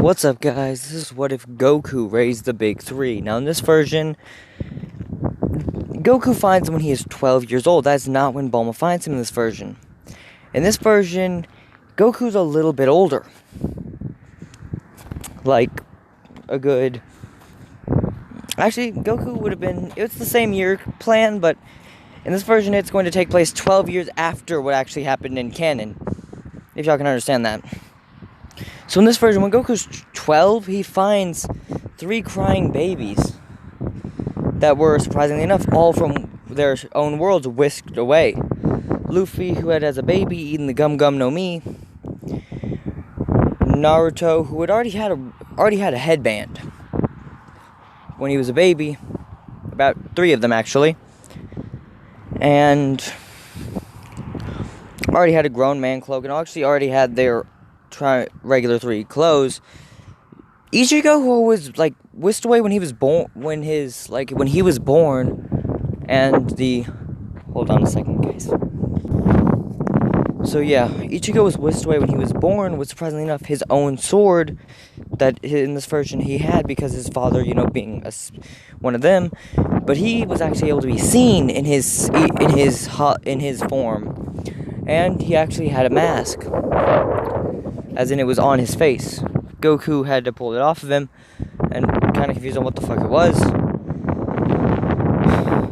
What's up, guys? This is What If Goku Raised the Big Three. Now, in this version, Goku finds him when he is 12 years old. That's not when Bulma finds him in this version. In this version, Goku's a little bit older. Like, a good... Actually, Goku would have been... It's the same year plan, but in this version, it's going to take place 12 years after what actually happened in canon. If y'all can understand that. So in this version, when Goku's 12, he finds 3 crying babies that were, surprisingly enough, all from their own worlds whisked away. Luffy, who had as a baby eaten the Gum Gum no Mi. Naruto, who had already had a headband when he was a baby. About 3 of them, actually. And already had a grown man cloak, and actually already had their regular 3 clothes. Ichigo, who was whisked away when he was born, when he was born, and hold on a second, guys. So yeah, Ichigo was whisked away when he was born with, surprisingly enough, his own sword that in this version he had because his father, being one of them, but he was actually able to be seen in his form, and he actually had a mask. As in, it was on his face. Goku had to pull it off of him, and kind of confused on what the fuck it was.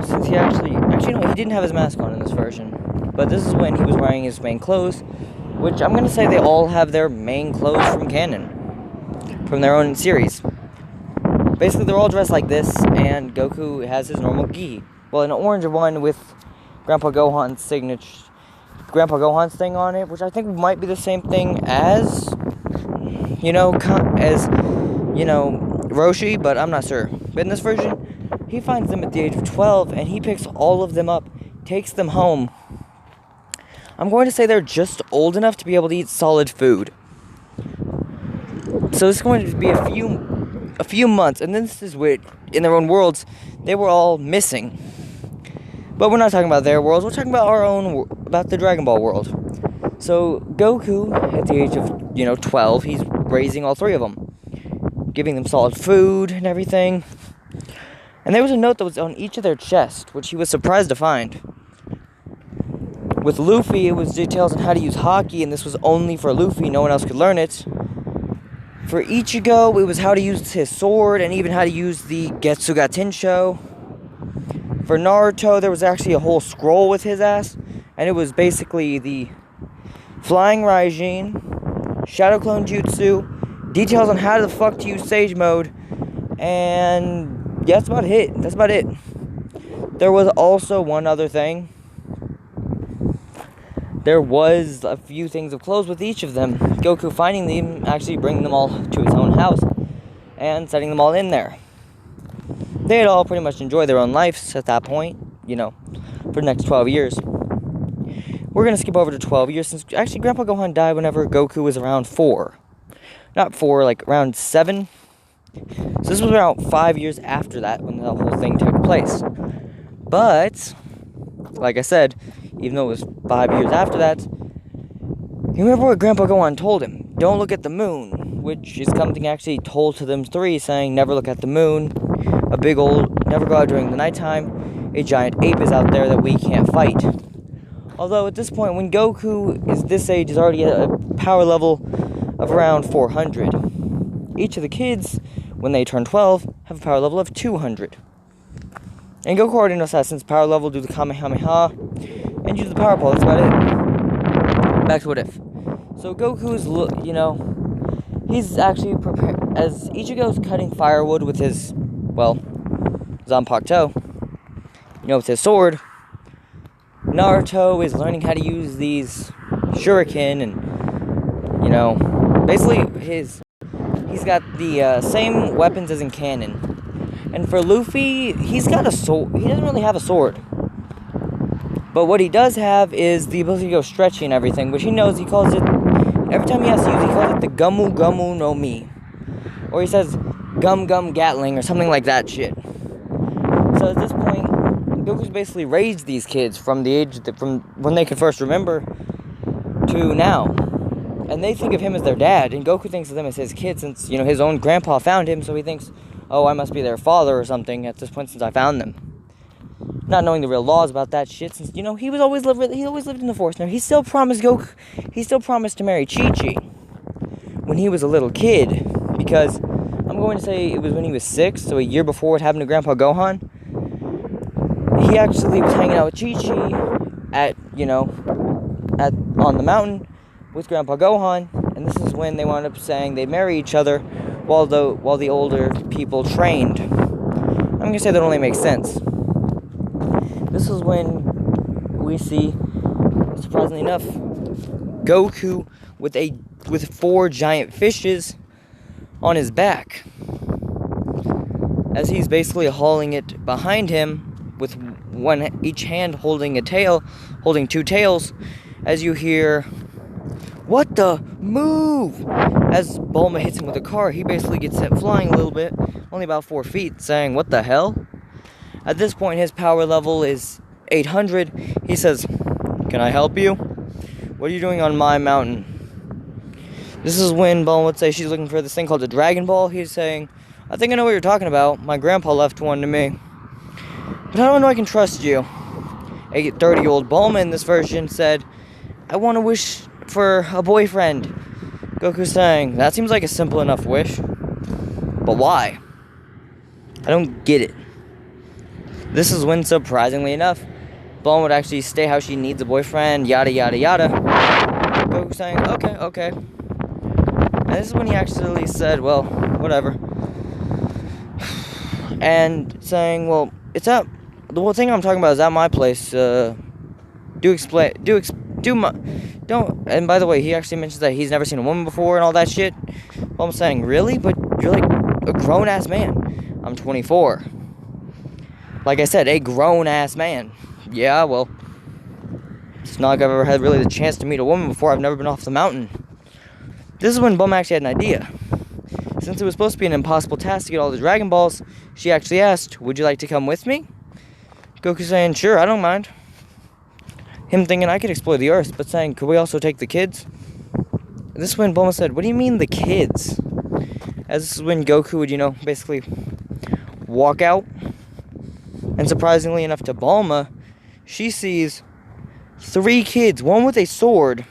Since he no, he didn't have his mask on in this version. But this is when he was wearing his main clothes, which I'm going to say they all have their main clothes from canon. From their own series. Basically, they're all dressed like this, and Goku has his normal gi. Well, an orange one with Grandpa Gohan's thing on it, which I think might be the same thing as, Roshi, but I'm not sure. But in this version, he finds them at the age of 12, and he picks all of them up, takes them home. I'm going to say they're just old enough to be able to eat solid food. So it's going to be a few months, and then this is weird. In their own worlds, they were all missing. But we're not talking about their worlds, we're talking about about the Dragon Ball world. So, Goku, at the age of, 12, he's raising all 3 of them. Giving them solid food and everything. And there was a note that was on each of their chests, which he was surprised to find. With Luffy, it was details on how to use Haki, and this was only for Luffy, no one else could learn it. For Ichigo, it was how to use his sword, and even how to use the Getsuga Tensho. For Naruto, there was actually a whole scroll with his ass, and it was basically the Flying Raijin, Shadow Clone Jutsu, details on how the fuck to use Sage Mode, and yeah, that's about it. There was also one other thing. There was a few things of clothes with each of them. Goku finding them, actually bringing them all to his own house, and setting them all in there. They had all pretty much enjoyed their own lives at that point, for the next 12 years. We're going to skip over to 12 years, since actually Grandpa Gohan died whenever Goku was around 4. Not 4, around 7. So this was around 5 years after that, when the whole thing took place. But, like I said, even though it was 5 years after that, you remember what Grandpa Gohan told him? Don't look at the moon, which is something actually told to them 3, saying never look at the moon. Never go out during the nighttime. A giant ape is out there that we can't fight. Although at this point, when Goku is this age, is already at a power level of around 400. Each of the kids, when they turn 12, have a power level of 200. And Goku already knows that since power level, do the Kamehameha, and use the power pole. That's about it. Back to What If. So Goku's, he's actually prepared, as Ichigo's cutting firewood with his, Zanpakuto, with his sword. Naruto is learning how to use these shuriken, and, basically he's got the same weapons as in canon. And for Luffy, he's got a sword. He doesn't really have a sword. But what he does have is the ability to go stretchy and everything, which he knows, he calls it, every time he has to use it, he calls it the Gumu Gumu no Mi. Or he says Gum Gum Gatling or something like that shit. So at this point, Goku's basically raised these kids from when they could first remember to now. And they think of him as their dad, and Goku thinks of them as his kid since, his own grandpa found him, so he thinks, oh, I must be their father or something at this point since I found them. Not knowing the real laws about that shit, since, he always lived in the forest. Now, he still promised to marry Chi-Chi when he was a little kid, because I'm going to say it was when he was 6, so a year before what happened to Grandpa Gohan. He actually was hanging out with Chi-Chi on the mountain with Grandpa Gohan, and this is when they wound up saying they marry each other while the older people trained. I'm going to say that only makes sense. This is when we see, surprisingly enough, Goku with 4 giant fishes on his back, as he's basically hauling it behind him with each hand holding 2 tails, as you hear, "What the? Move!" As Bulma hits him with a car, he basically gets sent flying a little bit, only about 4 feet, saying, "What the hell?" At this point, his power level is 800. He says, "Can I help you? What are you doing on my mountain?" This is when Bulma would say she's looking for this thing called the Dragon Ball. He's saying, "I think I know what you're talking about. My grandpa left one to me. But I don't know I can trust you." A 30-year-old Bulma in this version said, "I want to wish for a boyfriend." Goku saying, "That seems like a simple enough wish. But why? I don't get it." This is when, surprisingly enough, Bulma would actually state how she needs a boyfriend, yada yada yada. Goku saying, okay. And this is when he actually said, well, whatever. And saying, well, the whole thing I'm talking about is at my place. And by the way, he actually mentions that he's never seen a woman before and all that shit. Well, I'm saying, really? But you're like a grown-ass man. I'm 24. Like I said, a grown-ass man. Yeah, well, it's not like I've ever had really the chance to meet a woman before. I've never been off the mountain. This is when Bulma actually had an idea. Since it was supposed to be an impossible task to get all the Dragon Balls, she actually asked, "Would you like to come with me?" Goku saying, "Sure, I don't mind." Him thinking I could explore the Earth, but saying, "Could we also take the kids?" This is when Bulma said, "What do you mean the kids?" As this is when Goku would, basically walk out. And surprisingly enough to Bulma, she sees 3 kids, one with a sword,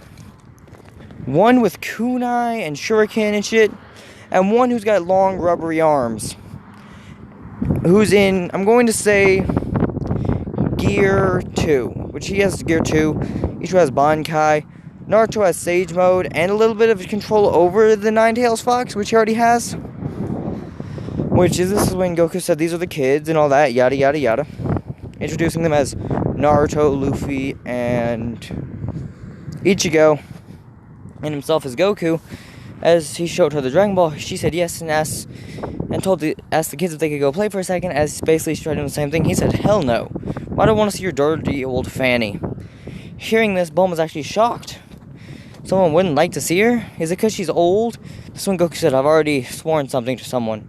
one with kunai and shuriken and shit, and one who's got long rubbery arms. Who's in, I'm going to say, Gear 2, which he has Gear 2, Ichigo has Bankai, Naruto has Sage Mode, and a little bit of control over the Nine-Tails Fox, which he already has. This is when Goku said these are the kids and all that, yada yada yada. Introducing them as Naruto, Luffy, and Ichigo, and himself as Goku. As he showed her the Dragon Ball, she said yes and asked the kids if they could go play for a second, as basically she tried doing the same thing. He said, "Hell no. Why do I want to see your dirty old fanny?" Hearing this, Bulma was actually shocked. Someone wouldn't like to see her? Is it because she's old? This one Goku said, "I've already sworn something to someone."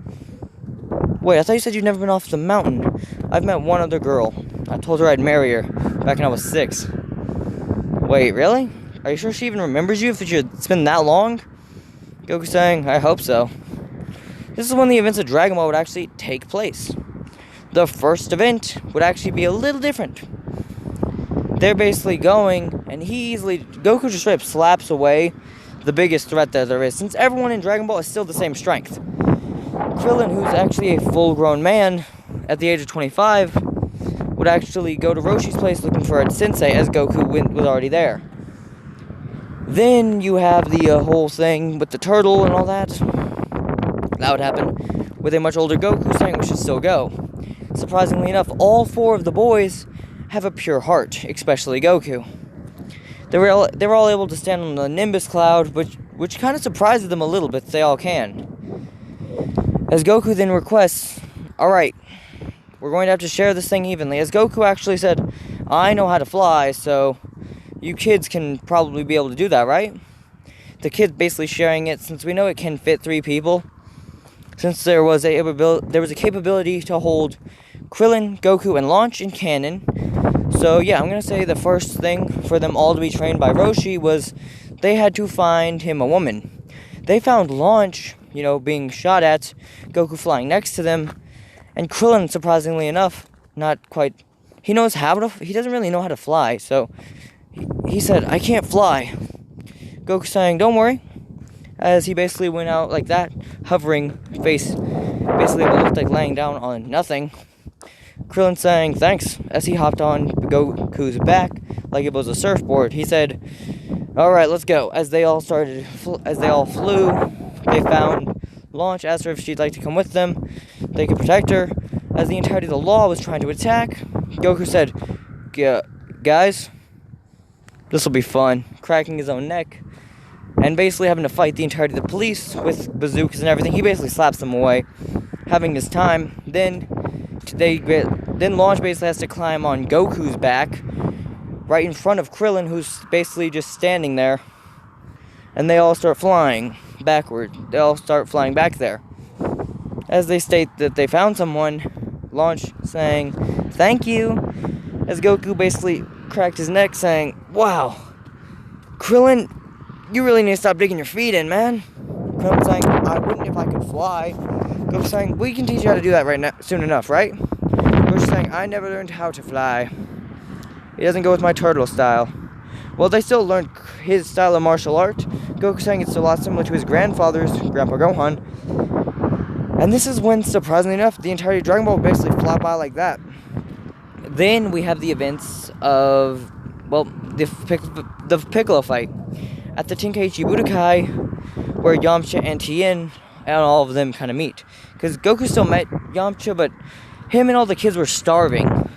"Wait, I thought you said you'd never been off the mountain." "I've met one other girl. I told her I'd marry her back when I was 6. "Wait, really? Are you sure she even remembers you if it's been that long?" Goku saying, "I hope so." This is when the events of Dragon Ball would actually take place. The first event would actually be a little different. They're basically going, and Goku just straight up slaps away the biggest threat that there is, since everyone in Dragon Ball is still the same strength. Krillin, who's actually a full-grown man at the age of 25, would actually go to Roshi's place looking for a sensei, as Goku was already there. Then you have the whole thing with the turtle and all that. That would happen with a much older Goku saying we should still go. Surprisingly enough, all 4 of the boys have a pure heart, especially Goku. They were all able to stand on the Nimbus Cloud, which kind of surprises them a little bit. They all can. As Goku then requests, "Alright, we're going to have to share this thing evenly." As Goku actually said, "I know how to fly, so you kids can probably be able to do that, right?" The kids basically sharing it, since we know it can fit 3 people. Since there was a capability to hold Krillin, Goku, and Launch in canon. So yeah, I'm going to say the first thing for them all to be trained by Roshi was they had to find him a woman. They found Launch, being shot at, Goku flying next to them, and Krillin, surprisingly enough, not quite. He doesn't really know how to fly, so he said, "I can't fly." Goku saying, "Don't worry," as he basically went out like that, hovering, face basically what looked like laying down on nothing. Krillin saying, "Thanks," as he hopped on Goku's back like it was a surfboard. He said, "Alright, let's go." As they all flew, they found Launch, asked her if she'd like to come with them. They could protect her. As the entirety of the law was trying to attack, Goku said, "Guys, this will be fun," cracking his own neck, and basically having to fight the entirety of the police with bazookas and everything. He basically slaps them away, having his time. Then Launch basically has to climb on Goku's back, right in front of Krillin, who's basically just standing there. And they all start flying backward. They all start flying back there. As they state that they found someone, Launch saying, "Thank you," as Goku basically cracked his neck saying, "Wow, Krillin, you really need to stop digging your feet in, man." Krillin saying, "I wouldn't if I could fly." Goku saying, "We can teach you how to do that right now, soon enough, right?" Goku saying, "I never learned how to fly. It doesn't go with my turtle style." Well, they still learned his style of martial art. Goku saying it's a lot similar to his grandfather's, Grandpa Gohan. And this is when, surprisingly enough, the entirety of Dragon Ball basically fly by like that. Then we have the events of, the Piccolo fight at the Tenkaichi Budokai, where Yamcha and Tien and all of them kind of meet. Because Goku still met Yamcha, but him and all the kids were starving.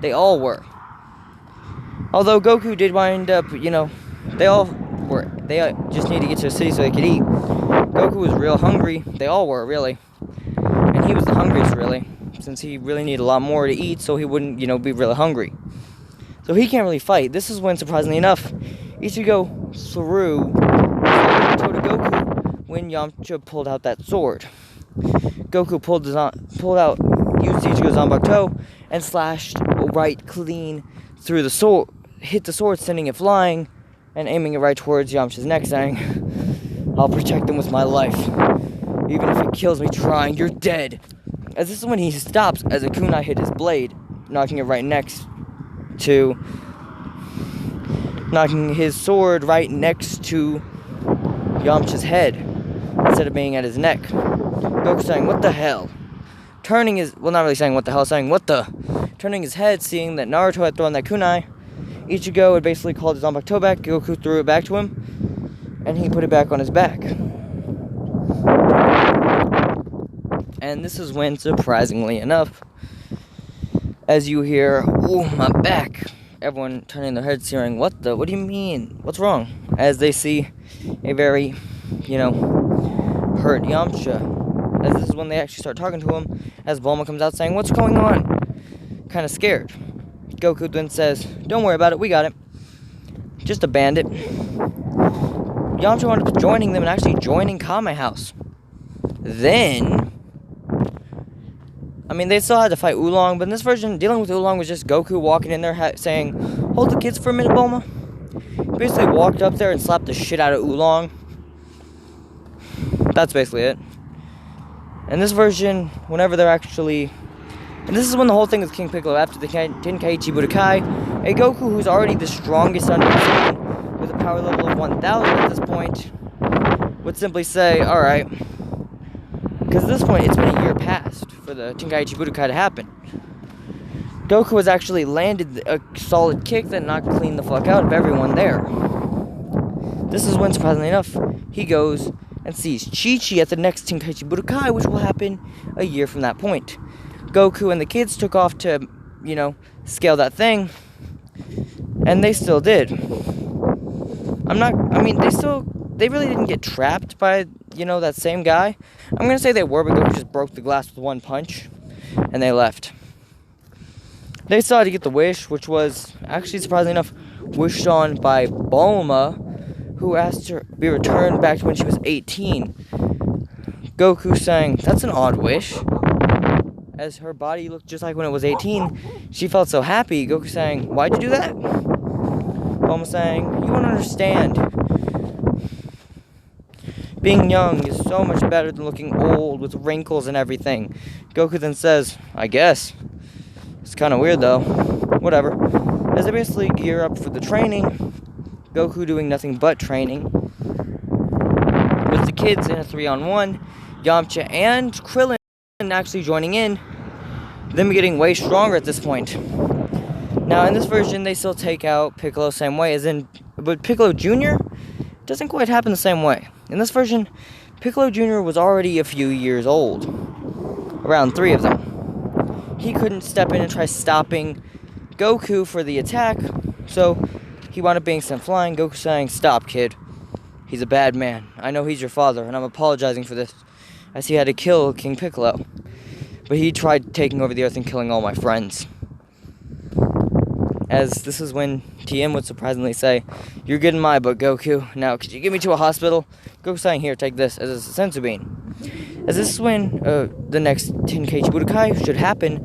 They all were. Although Goku did wind up, they all were. They just need to get to the city so they could eat. Goku was real hungry. They all were, really. And he was the hungriest, really, since he really needed a lot more to eat so he wouldn't, be really hungry. So he can't really fight. This is when, surprisingly enough, Ichigo threw Naruto to Goku when Yamcha pulled out that sword. Goku used Ichigo's Zanbakuto and slashed right clean through the sword, hit the sword, sending it flying, and aiming it right towards Yamcha's neck, saying, "I'll protect him with my life. Even if it kills me trying, you're dead." As this is when he stops, as a kunai hit his blade, knocking his sword right next to Yamcha's head, instead of being at his neck. Goku saying, "What the hell?" Turning his head, seeing that Naruto had thrown that kunai. Ichigo had basically called his Zanbakuto back. Goku threw it back to him, and he put it back on his back. And this is when, surprisingly enough, as you hear, "Ooh, my back," everyone turning their heads, hearing, "What do you mean? What's wrong?" As they see a very, hurt Yamcha. As this is when they actually start talking to him, as Bulma comes out saying, "What's going on?" Kind of scared. Goku then says, "Don't worry about it, we got it. Just a bandit." Yamcha wound up joining them and actually joining Kame House. Then, they still had to fight Oolong, but in this version, dealing with Oolong was just Goku walking in there saying, "Hold the kids for a minute, Bulma." He basically walked up there and slapped the shit out of Oolong. That's basically it. In this version, whenever they're actually... And this is when the whole thing with King Piccolo, after the Tenkaichi Budokai, a Goku who's already the strongest under the sun, with a power level of 1000 at this point, would simply say, "Alright." Because at this point, it's been a year past for the Tenkaichi Budokai to happen. Goku has actually landed a solid kick that knocked clean the fuck out of everyone there. This is when, surprisingly enough, he goes and sees Chi-Chi at the next Tenkaichi Budokai, which will happen a year from that point. Goku and the kids took off to, scale that thing, and they still did. They really didn't get trapped by, that same guy. I'm gonna say they were, but Goku just broke the glass with one punch, and they left. They still had to get the wish, which was, actually, surprisingly enough, wished on by Bulma, who asked her to be returned back to when she was 18. Goku saying, "That's an odd wish." As her body looked just like when it was 18, she felt so happy. Goku saying, "Why'd you do that?" Bulma saying, "You won't understand. Being young is so much better than looking old with wrinkles and everything. Goku then says, I guess. It's kind of weird though. Whatever. As they basically gear up for the training, Goku doing nothing but training, with the kids in a 3-on-1, Yamcha and Krillin actually joining in, them getting way stronger at this point. Now in this version, they still take out Piccolo same way as in, but Piccolo Jr. doesn't quite happen the same way. In this version, Piccolo Jr. was already a few years old, around 3 of them. He couldn't step in and try stopping Goku for the attack, so he wound up being sent flying. Goku saying, stop, kid. He's a bad man. I know he's your father, and I'm apologizing for this, as he had to kill King Piccolo. But he tried taking over the earth and killing all my friends. As this is when TM would surprisingly say, you're good in my book, Goku. Now, could you get me to a hospital? Goku saying, here, take this, as a senzu bean. As this is when the next Tenkaichi Budokai should happen,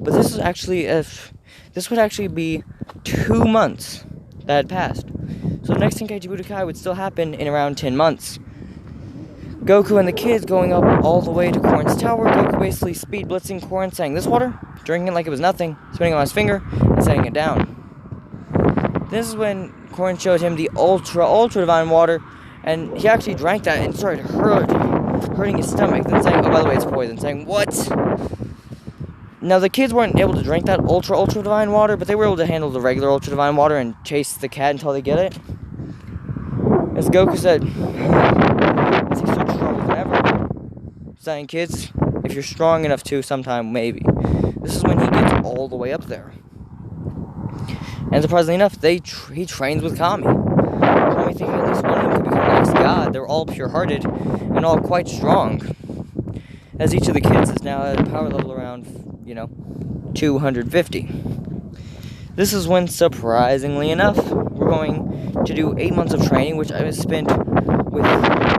but this would actually be 2 months that had passed. So the next Tenkaichi Budokai would still happen in around 10 months. Goku and the kids going up all the way to Korin's tower. Goku basically speed blitzing Korin, saying this water, drinking it like it was nothing, spinning on his finger, and setting it down. This is when Korin showed him the ultra divine water, and he actually drank that and started hurting his stomach, then saying, oh, by the way, it's poison, saying, what? Now, the kids weren't able to drink that ultra divine water, but they were able to handle the regular ultra divine water and chase the cat until they get it. As Goku said, is he so strong than ever? Saying, kids, if you're strong enough to, sometime, maybe. This is when he gets all the way up there. And surprisingly enough, he trains with Kami. Kami thinking at least one of them could become the next god. They're all pure-hearted and all quite strong. As each of the kids is now at a power level around, 250. This is when, surprisingly enough, we're going to do 8 months of training, which I spent with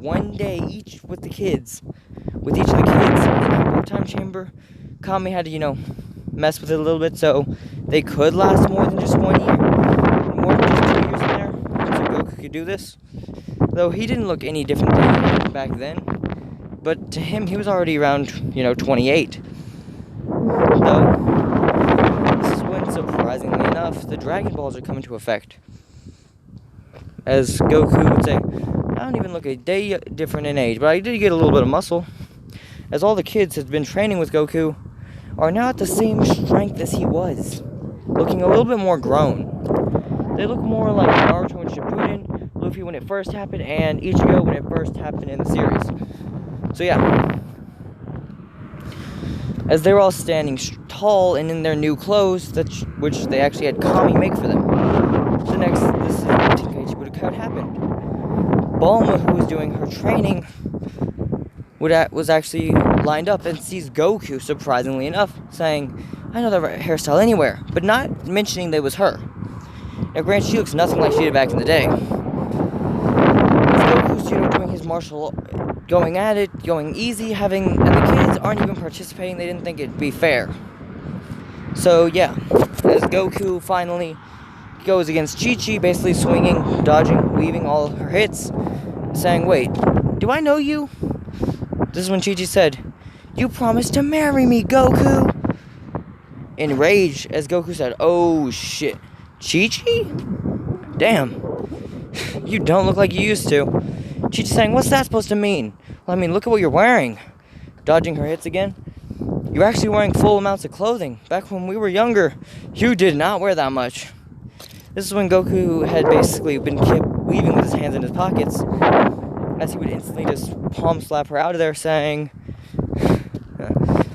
1 day each with each of the kids in the warp time chamber. Kami had to, mess with it a little bit, so they could last more than just 1 year, more than just 2 years in there, so Goku could do this. Though he didn't look any different than back then, but to him, he was already around, 28. Though, this is when, surprisingly enough, the Dragon Balls are coming into effect. As Goku would say, I don't even look a day different in age, but I did get a little bit of muscle. As all the kids had been training with Goku are now at the same strength as he was, looking a little bit more grown. They look more like Naruto and Shippuden, Luffy when it first happened, and Ichigo when it first happened in the series. So yeah. As they were all standing tall and in their new clothes, which they actually had Kami make for them. This is what Tenkaichi Budokai happened. Bulma, who was doing her training, was actually lined up and sees Goku, surprisingly enough, saying, I know that hairstyle anywhere, but not mentioning that it was her. Now, granted, she looks nothing like she did back in the day. As Goku's, doing his martial, going at it, going easy, and the kids aren't even participating, they didn't think it'd be fair. So, yeah, as Goku finally goes against Chi-Chi, basically swinging, dodging, weaving all her hits, saying, wait, do I know you? This is when Chi-Chi said, you promised to marry me, Goku! Enraged, as Goku said, oh shit, Chi-Chi? Damn, you don't look like you used to. Chi-Chi saying, what's that supposed to mean? Well, I mean, look at what you're wearing. Dodging her hits again. You're actually wearing full amounts of clothing. Back when we were younger, you did not wear that much. This is when Goku had basically been kept weaving with his hands in his pockets, as he would instantly just palm slap her out of there, saying,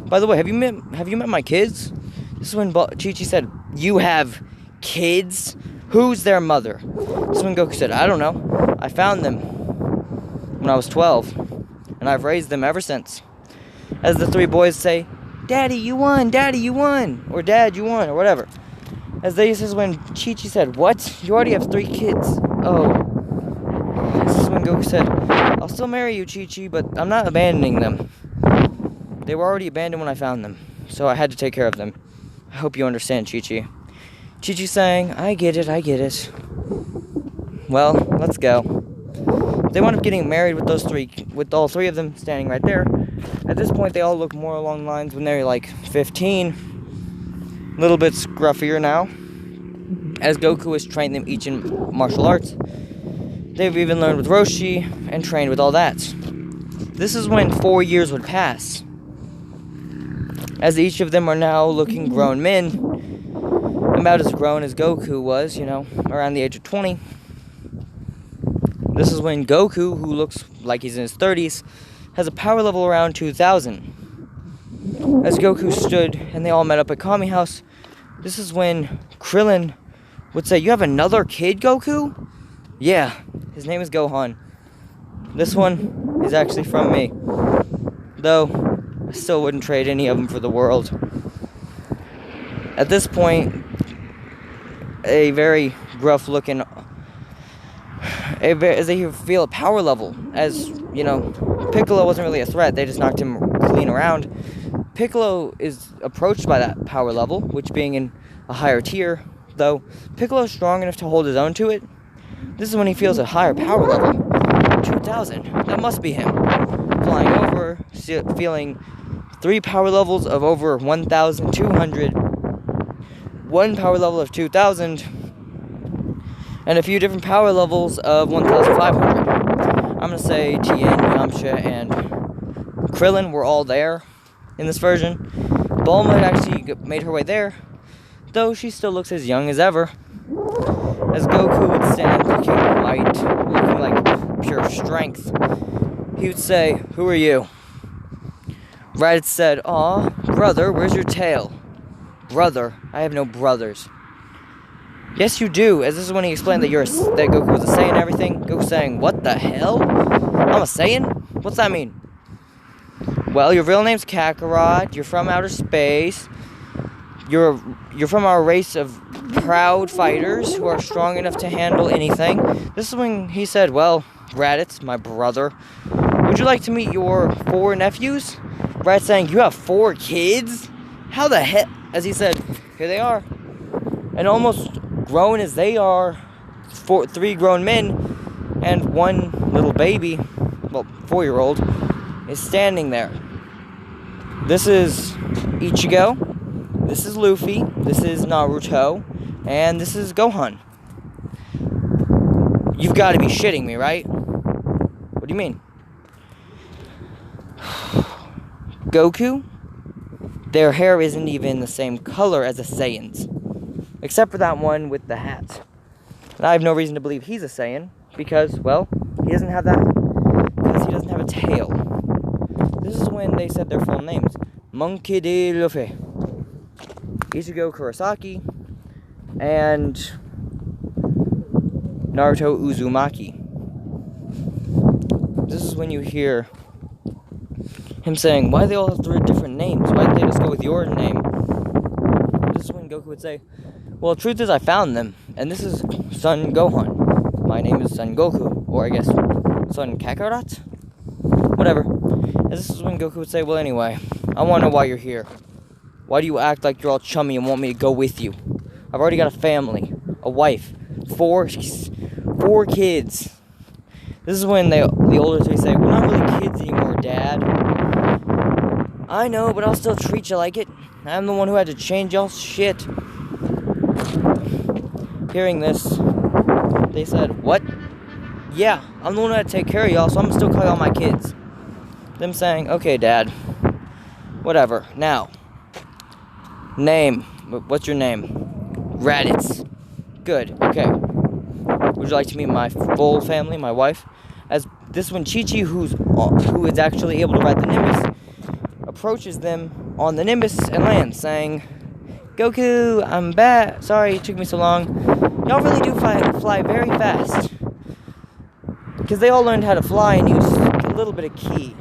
by the way, have you met my kids? This is when Chi-Chi said, you have kids? Who's their mother? This is when Goku said, I don't know. I found them when I was 12, and I've raised them ever since. As the 3 boys say, Daddy, you won, or Dad, you won, or whatever. As this is when Chi-Chi said, what? You already have 3 kids. Oh. This is when Goku said, I'll still marry you, Chi-Chi, but I'm not abandoning them. They were already abandoned when I found them, so I had to take care of them. I hope you understand, Chi-Chi. Chi-Chi saying, I get it. Well, let's go. They wound up getting married with all three of them standing right there. At this point, they all look more along the lines when they're like 15, a little bit scruffier now, as Goku has trained them each in martial arts. They've even learned with Roshi and trained with all that. This is when 4 years would pass, as each of them are now looking grown men, about as grown as Goku was, around the age of 20. This is when Goku, who looks like he's in his 30s, has a power level around 2,000. As Goku stood and they all met up at Kami House, this is when Krillin would say, "You have another kid, Goku?" "Yeah, his name is Gohan. This one is actually from me. Though, I still wouldn't trade any of them for the world." At this point, a very gruff-looking, as they feel a power level, as, Piccolo wasn't really a threat, they just knocked him clean around. Piccolo is approached by that power level, which being in a higher tier, though Piccolo's strong enough to hold his own to it. This is when he feels a higher power level. 2,000, that must be him. Flying over, feeling 3 power levels of over 1,200, 1 power level of 2,000, and a few different power levels of 1,500. I'm going to say Tien, Yamcha, and Krillin were all there in this version. Bulma had actually made her way there, though she still looks as young as ever. As Goku would stand looking white, looking like pure strength, he would say, "Who are you?" Raditz said, "Aw, brother, where's your tail?" "Brother? I have no brothers." "Yes, you do," as this is when he explained that that Goku was a Saiyan and everything. Goku saying, "What the hell? I'm a Saiyan? What's that mean?" "Well, your real name's Kakarot, you're from outer space, you're from our race of proud fighters who are strong enough to handle anything." This is when he said, "Well, Raditz, my brother, would you like to meet your 4 nephews?" Raditz saying, "You have 4 kids? How the heck?" As he said, here they are. And almost grown as they are, 3 grown men and 1 little baby, 4-year-old, is standing there. This is Ichigo, this is Luffy, this is Naruto, and this is Gohan. You've got to be shitting me, right? What do you mean? Goku? Their hair isn't even the same color as a Saiyan's, except for that one with the hat. And I have no reason to believe he's a Saiyan, because, well, he doesn't have a tail. This is when they said their full names. Monkey D. Luffy, Ichigo Kurosaki, and Naruto Uzumaki. This is when you hear him saying, "Why do they all have 3 different names? Why didn't they just go with your name?" This is when Goku would say, "Well, the truth is I found them, and this is Son Gohan. My name is Son Goku, or I guess Son Kakarot? Whatever." And this is when Goku would say, "Well, anyway, I want to know why you're here. Why do you act like you're all chummy and want me to go with you? I've already got a family, a wife, 4 kids." This is when the older 3 say, "We're not really kids anymore, Dad." "I know, but I'll still treat you like it. I'm the one who had to change y'all's shit." Hearing this, they said, "What?" "Yeah, I'm the one who had to take care of y'all, so I'm gonna still call y'all my kids." Them saying, "Okay, Dad. Whatever. Now, name. What's your name?" "Raditz." "Good. Okay. Would you like to meet my full family, my wife?" As this one, Chi-Chi, who is actually able to ride the Nimbus, approaches them on the Nimbus and lands, saying, "Goku, I'm back. Sorry it took me so long. Y'all really do fly very fast." Because they all learned how to fly and use a little bit of ki.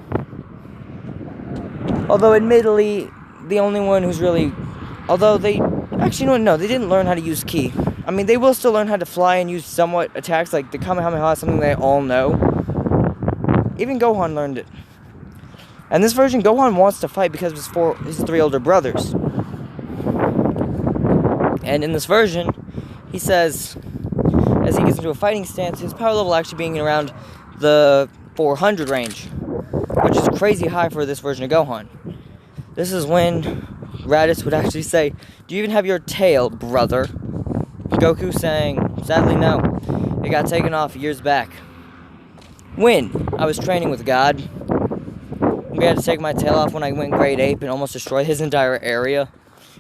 Although, admittedly, the only one who's really... Although they... Actually, no, they didn't learn how to use ki. I mean, they will still learn how to fly and use somewhat attacks, like the Kamehameha is something they all know. Even Gohan learned it. And this version, Gohan wants to fight because of his 3 older brothers. And in this version, he says, as he gets into a fighting stance, his power level actually being around the 400 range, which is crazy high for this version of Gohan. This is when Raditz would actually say, "Do you even have your tail, brother?" Goku saying, "Sadly, no. It got taken off years back. When I was training with God, we had to take my tail off when I went Grade Ape and almost destroyed his entire area.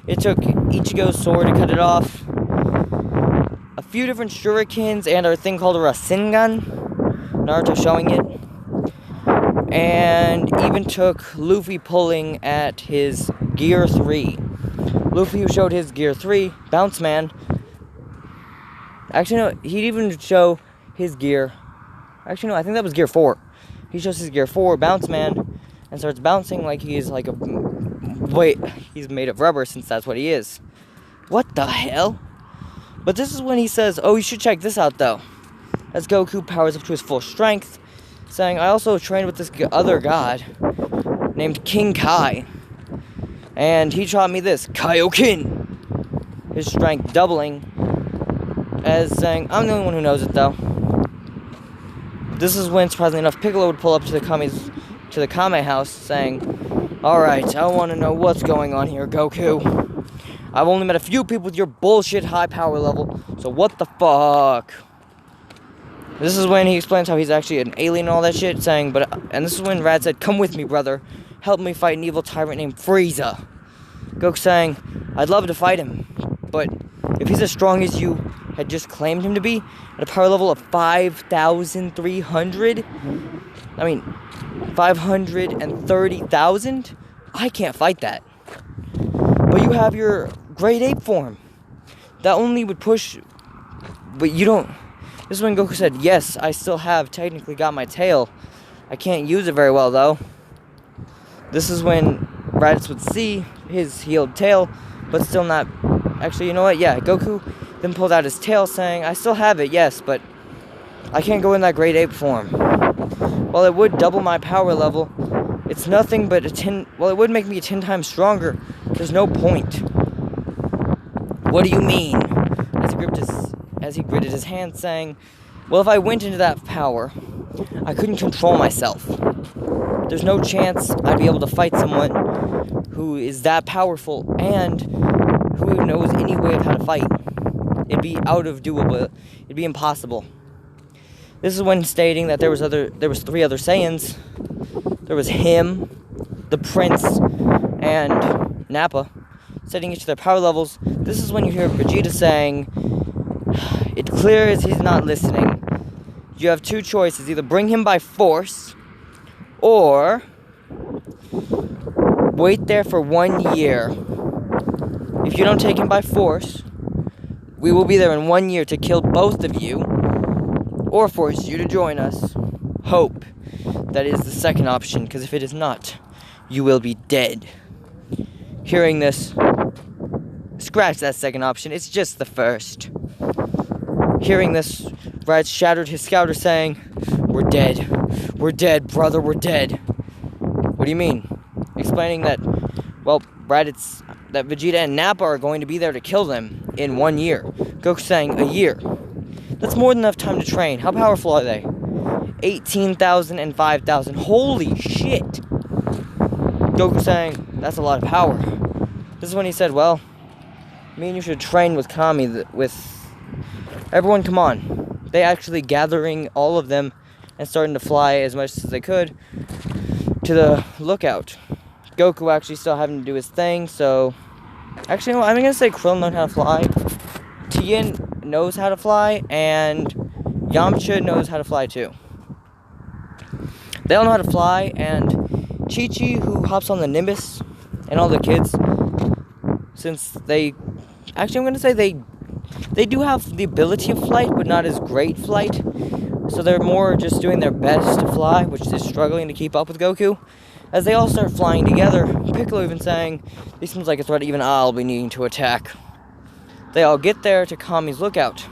It took Ichigo's sword to cut it off, a few different shurikens, and a thing called a Rasengan, Naruto showing it, and even took Luffy pulling at his Gear 3. Luffy, who showed his Gear 3, Bounce Man. Actually, no, he'd even show his Gear. Actually, no, I think that was Gear 4. He shows his Gear 4, Bounce Man, and starts bouncing like he's like a... Wait, he's made of rubber since that's what he is. What the hell? But this is when he says, "Oh, you should check this out, though." As Goku powers up to his full strength, saying, "I also trained with this other god named King Kai. And he taught me this, Kaioken." His strength doubling, as saying, "I'm the only one who knows it, though." This is when, surprisingly enough, Piccolo would pull up to the Kame house, saying, "Alright, I want to know what's going on here, Goku. I've only met a few people with your bullshit high power level, so what the fuck?" This is when he explains how he's actually an alien and all that shit, saying, and this is when Rad said, "Come with me, brother. Help me fight an evil tyrant named Frieza." Goku saying, "I'd love to fight him, but if he's as strong as you had just claimed him to be, at a power level of 5,300, 530,000, I can't fight that. But you have your Grade Ape form. That only would push, but you don't." This is when Goku said, "Yes, I still have technically got my tail. I can't use it very well, though." This is when Raditz would see his healed tail, but still not... Actually, you know what? Yeah, Goku then pulled out his tail, saying, "I still have it, yes, but I can't go in that Grade Ape form. While it would double my power level, it's nothing but well, it would make me 10 times stronger. There's no point." "What do you mean?" As he gritted his hand, saying, "Well, if I went into that power, I couldn't control myself. There's no chance I'd be able to fight someone who is that powerful and who knows any way of how to fight. It'd be doable. It'd be impossible." This is when stating that there was 3 other Saiyans. There was him, the Prince, and Nappa, setting each of their power levels. This is when you hear Vegeta saying, "It's clear as he's not listening. You have 2 choices. Either bring him by force, or wait there for 1 year. If you don't take him by force, we will be there in 1 year to kill both of you, or force you to join us. Hope that is the second option, because if it is not, you will be dead." Hearing this, scratch that second option, it's just the first. Hearing this, Raditz shattered his scouter, saying, "We're dead. We're dead, brother, we're dead." "What do you mean?" Explaining that, well, that Vegeta and Nappa are going to be there to kill them in 1 year. Goku saying, "A year? That's more than enough time to train. How powerful are they?" 18,000 and 5,000. Holy shit! Goku saying, "That's a lot of power." This is when he said, "Well, me and you should train with Kami, with everyone, come on." They actually gathering all of them and starting to fly as much as they could to the lookout. Goku actually still having to do his thing, so... Actually, no, I'm going to say Krillin knows how to fly. Tien knows how to fly, and Yamcha knows how to fly too. They all know how to fly, and Chi-Chi, who hops on the Nimbus, and all the kids, since they... Actually, I'm going to say they do have the ability of flight, but not as great flight. So they're more just doing their best to fly, which is struggling to keep up with Goku. As they all start flying together, Piccolo even saying, "This seems like a threat even I'll be needing to attack." They all get there to Kami's lookout.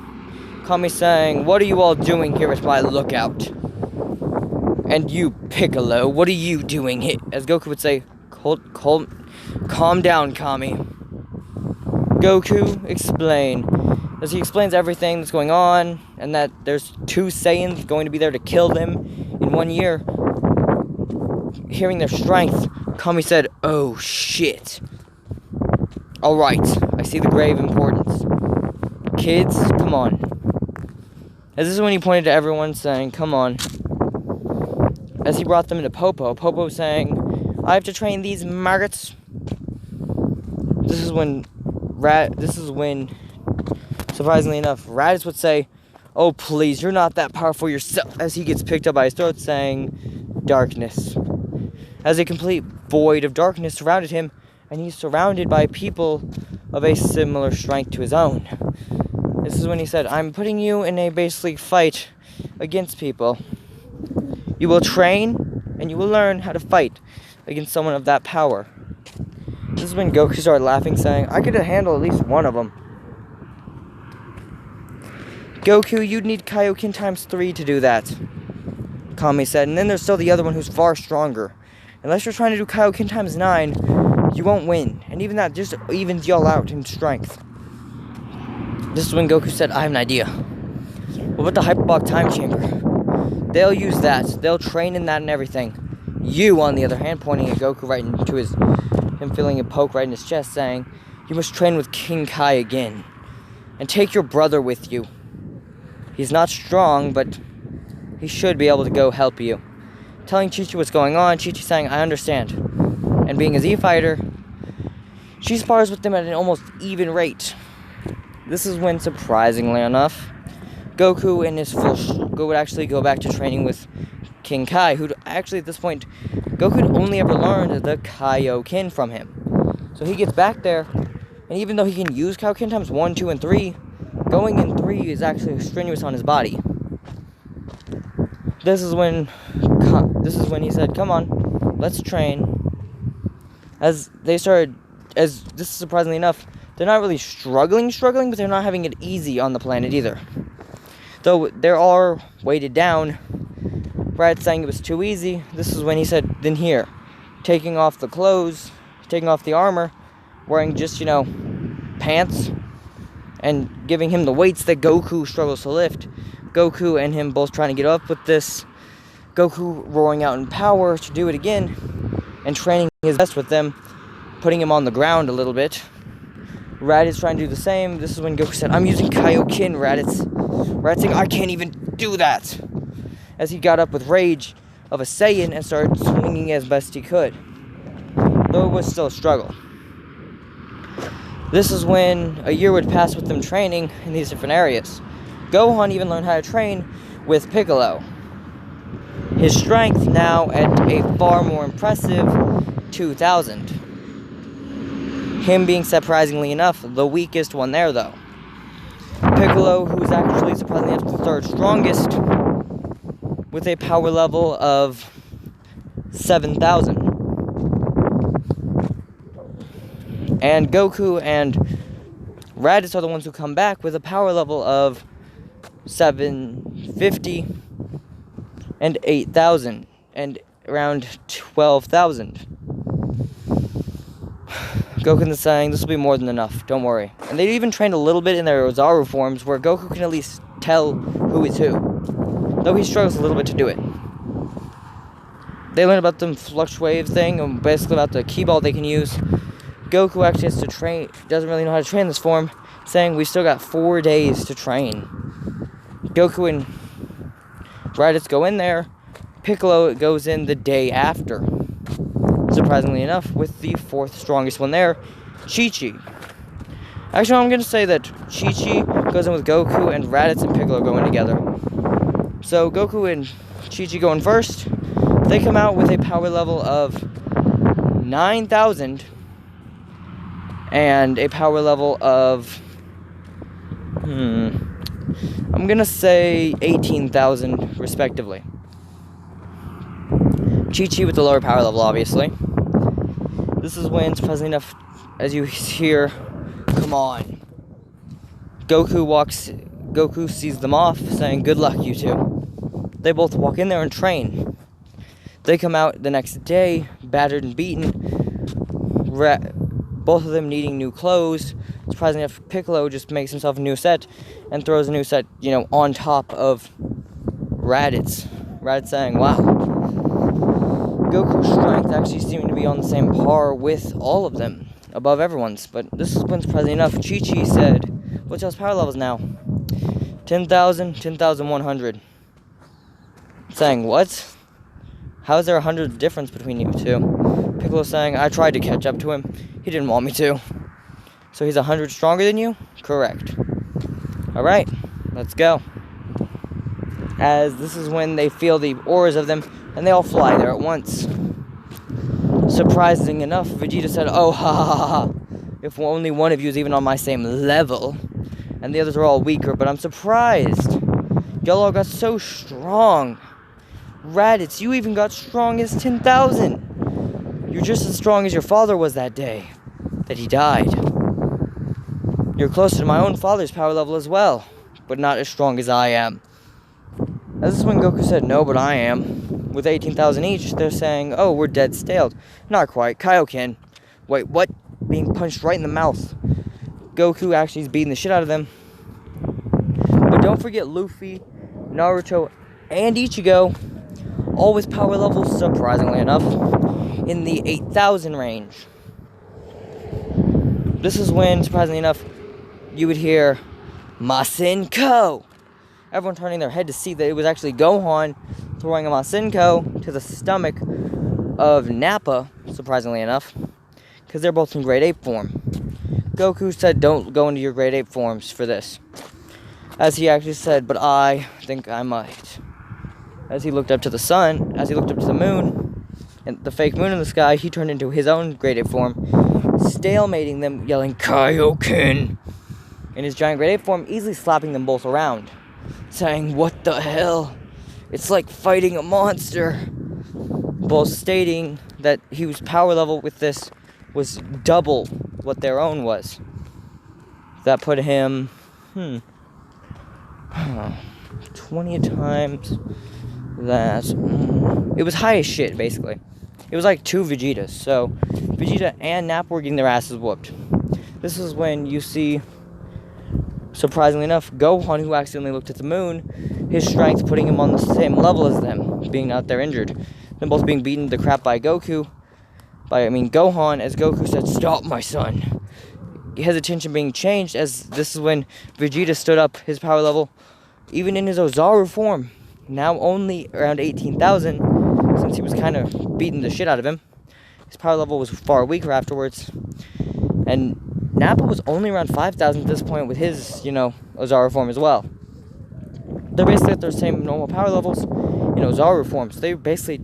Kami saying, "What are you all doing here at my lookout? And you, Piccolo, what are you doing here?" As Goku would say, calm down, Kami." Goku, explain. as he explains everything that's going on, and that there's 2 Saiyans going to be there to kill them in 1 year. Hearing their strength, Kami said, "Oh shit. Alright, I see the grave importance. Kids, come on." As this is when he pointed to everyone, saying, "Come on." As he brought them into Popo saying, "I have to train these maggots." This is when, surprisingly enough, Raditz would say, "Oh please, you're not that powerful yourself," as he gets picked up by his throat, saying, "Darkness." As a complete void of darkness surrounded him, and he's surrounded by people of a similar strength to his own. This is when he said, "I'm putting you in a basically fight against people. You will train, and you will learn how to fight against someone of that power." This is when Goku started laughing, saying, "I could handle at least one of them." "Goku, you'd need Kaioken times 3 to do that," Kami said. "And then there's still the other one who's far stronger. Unless you're trying to do Kaioken times 9, you won't win. And even that just evens y'all out in strength." This is when Goku said, "I have an idea. What about the Hyperbolic Time Chamber? They'll use that. They'll train in that and everything. You, on the other hand," pointing at Goku right into him feeling a poke right in his chest, saying, "You must train with King Kai again. And take your brother with you. He's not strong, but he should be able to go help you." Telling Chi-Chi what's going on, Chi-Chi saying, "I understand." And being a Z fighter, she spars with them at an almost even rate. This is when, surprisingly enough, Goku in his would actually go back to training with King Kai, who'd actually at this point, Goku had only ever learned the Kaioken from him. So he gets back there, and even though he can use Kaioken times 1, 2, and 3, going in 3 is actually strenuous on his body. This is when he said, "Come on, let's train." As this is surprisingly enough, they're not really struggling, but they're not having it easy on the planet either. Though they are weighted down, Brad saying it was too easy. This is when he said, "Then here," taking off the clothes, taking off the armor, wearing just, pants, and giving him the weights that Goku struggles to lift. Goku and him both trying to get up with this. Goku roaring out in power to do it again, and training his best with them, putting him on the ground a little bit. Raditz trying to do the same. This is when Goku said, "I'm using Kaioken, Raditz." Raditz saying, "I can't even do that," as he got up with rage of a Saiyan and started swinging as best he could, though it was still a struggle. This is when a year would pass with them training in these different areas. Gohan even learned how to train with Piccolo. His strength now at a far more impressive 2,000. Him being, surprisingly enough, the weakest one there, though. Piccolo, who was actually surprisingly enough the 3rd strongest, with a power level of 7,000. And Goku and Raditz are the ones who come back with a power level of 750 and 8,000 and around 12,000. Goku is saying, "This will be more than enough, don't worry." And they even trained a little bit in their Ozaru forms where Goku can at least tell who is who, though he struggles a little bit to do it. They learn about the Fluctuate thing, and basically about the key ball they can use. Goku actually has to train, doesn't really know how to train this form, saying, "We still got 4 days to train." Goku and Raditz go in there. Piccolo goes in the day after. Surprisingly enough, with the 4th strongest one there, Chi-Chi. Actually, I'm going to say that Chi-Chi goes in with Goku, and Raditz and Piccolo go in together. So Goku and Chi-Chi go in first. They come out with a power level of 9,000 and a power level of, I'm going to say 18,000, respectively. Chi-Chi with the lower power level, obviously. This is when, surprisingly enough, as you hear, "Come on." Goku sees them off, saying, "Good luck, you two." They both walk in there and train. They come out the next day, battered and beaten. both of them needing new clothes. Surprisingly enough, Piccolo just makes himself a new set and throws a new set, on top of Raditz. Raditz saying, wow, Goku's strength actually seeming to be on the same par with all of them, above everyone's. But this is when, surprisingly enough, Chi-Chi said, what's y'all's power levels now? 10,000, 10,100. Saying, what? How is there 100 difference between you two? Piccolo saying, I tried to catch up to him. He didn't want me to. So he's 100 stronger than you? Correct. Alright, let's go. As this is when they feel the auras of them, and they all fly there at once. Surprising enough, Vegeta said, oh, ha ha ha ha. If only one of you is even on my same level. And the others are all weaker, but I'm surprised. Y'all all got so strong. Raditz, you even got strong as 10,000. You're just as strong as your father was that day that he died. You're closer to my own father's power level as well, but not as strong as I am. This is when Goku said, no, but I am. With 18,000 each, they're saying, oh, we're dead stale. Not quite. Kaioken. Wait, what? Being punched right in the mouth. Goku actually is beating the shit out of them. But don't forget Luffy, Naruto, and Ichigo, all with power levels, surprisingly enough, in the 8,000 range. This is when, surprisingly enough, you would hear Masenko. Everyone turning their head to see that it was actually Gohan throwing a Masenko to the stomach of Nappa, surprisingly enough, because they're both in grade ape form. Goku said, don't go into your grade ape forms for this. As he actually said, but I think I might. As he looked up to the sun, as he looked up to the moon, and the fake moon in the sky, he turned into his own grade ape form, stalemating them, yelling, Kaioken! In his giant grade ape form, easily slapping them both around, saying, what the hell? It's like fighting a monster. Both stating that his power level with this was double what their own was. That put him, 20 times that. It was high as shit, basically. It was like 2 Vegetas. So, Vegeta and Nappa were getting their asses whooped. This is when you see, surprisingly enough, Gohan, who accidentally looked at the moon, his strength putting him on the same level as them, being out there injured. Them both being beaten to crap by Gohan, as Goku said, stop, my son. His attention being changed, as this is when Vegeta stood up his power level, even in his Ozaru form, now only around 18,000, since he was kind of beating the shit out of him. His power level was far weaker afterwards, and Nappa was only around 5,000 at this point with his, Ozaru form as well. They're basically at their same normal power levels in Ozaru forms. They basically